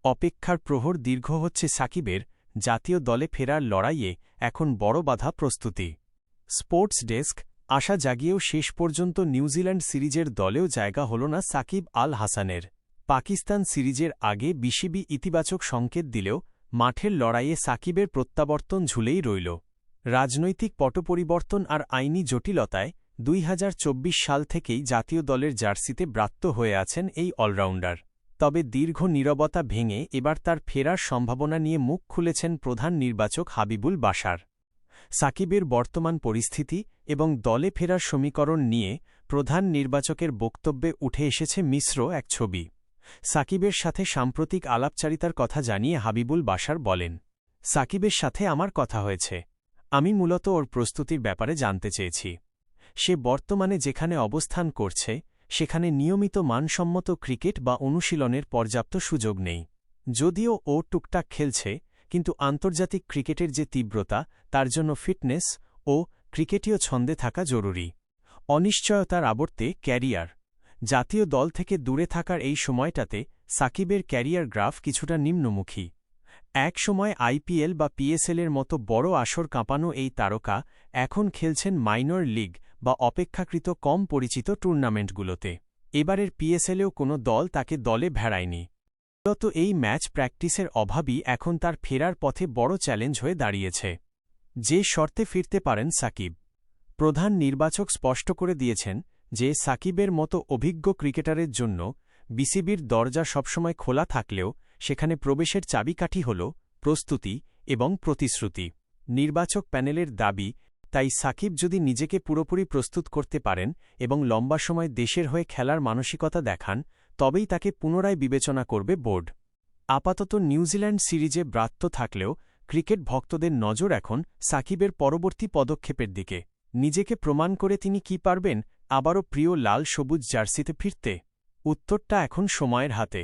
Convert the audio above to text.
অপেক্ষার প্রহর দীর্ঘ হচ্ছে সাকিবের জাতীয় দলে ফেরার লড়াইয়ে এখন বড় বাধা প্রস্তুতি। Sports desk. আশা জাগিয়েও শেষ পর্যন্ত নিউজিল্যান্ড সিরিজের দলেও জায়গা হল না সাকিব আল হাসানের। পাকিস্তান সিরিজের আগে বিসিবি ইতিবাচক সংকেত দিলেও মাঠের লড়াইয়ে সাকিবের প্রত্যাবর্তন ঝুলেই রইল। রাজনৈতিক পটপরিবর্তন আর আইনি জটিলতায় ২০২৪ সাল থেকেই জাতীয় দলের জার্সিতে ব্রাত্য হয়ে আছেন এই অলরাউন্ডার। তবে দীর্ঘ নীরবতা ভেঙে এবার তার ফেরার সম্ভাবনা নিয়ে মুখ খুলেছেন প্রধান নির্বাচক হাবিবুল বাশার। সাকিবের বর্তমান পরিস্থিতি এবং দলে ফেরার সমীকরণ নিয়ে প্রধান নির্বাচকের বক্তব্যে উঠে এসেছে মিশ্র এক ছবি। সাকিবের সাথে সাম্প্রতিক আলাপচারিতার কথা জানিয়ে হাবিবুল বাশার বলেন, সাকিবের সাথে আমার কথা হয়েছে। আমি মূলত ওর প্রস্তুতির ব্যাপারে জানতে চেয়েছি। সে বর্তমানে যেখানে অবস্থান করছে সেখানে নিয়মিত মানসম্মত ক্রিকেট বা অনুশীলনের পর্যাপ্ত সুযোগ নেই। যদিও ও টুকটাক খেলছে, কিন্তু আন্তর্জাতিক ক্রিকেটের যে তীব্রতা তার জন্য ফিটনেস ও ক্রিকেটীয় ছন্দে থাকা জরুরি। অনিশ্চয়তার আবর্তে ক্যারিয়ার। জাতীয় দল থেকে দূরে থাকার এই সময়টাতে সাকিবের ক্যারিয়ার গ্রাফ কিছুটা নিম্নমুখী। এক সময় আইপিএল বা পিএসএলের মতো বড় আসর কাঁপানো এই তারকা এখন খেলছেন মাইনর লিগ বা অপেক্ষাকৃত কম পরিচিত টুর্নামেন্টগুলোতে। এবারের পিএসএলেও কোনো দল তাকে দলে ভেড়ায়নি। মূলত এই ম্যাচ প্র্যাকটিসের অভাবই এখন তার ফেরার পথে বড় চ্যালেঞ্জ হয়ে দাঁড়িয়েছে। যে শর্তে ফিরতে পারেন সাকিব। প্রধান নির্বাচক স্পষ্ট করে দিয়েছেন যে সাকিবের মতো অভিজ্ঞ ক্রিকেটারের জন্য বিসিবির দরজা সবসময় খোলা থাকলেও সেখানে প্রবেশের চাবিকাঠি হল প্রস্তুতি এবং প্রতিশ্রুতি। নির্বাচক প্যানেলের দাবি, তাই সাকিব যদি নিজেকে পুরোপুরি প্রস্তুত করতে পারেন এবং লম্বা সময় দেশের হয়ে খেলার মানসিকতা দেখান, তবেই তাকে পুনরায় বিবেচনা করবে বোর্ড। আপাতত নিউজিল্যান্ড সিরিজে ব্রাত্য থাকলেও ক্রিকেট ভক্তদের নজর এখন সাকিবের পরবর্তী পদক্ষেপের দিকে। নিজেকে প্রমাণ করে তিনি কি পারবেন আবারও প্রিয় লাল সবুজ জার্সিতে ফিরতে? উত্তরটা এখন সময়ের হাতে।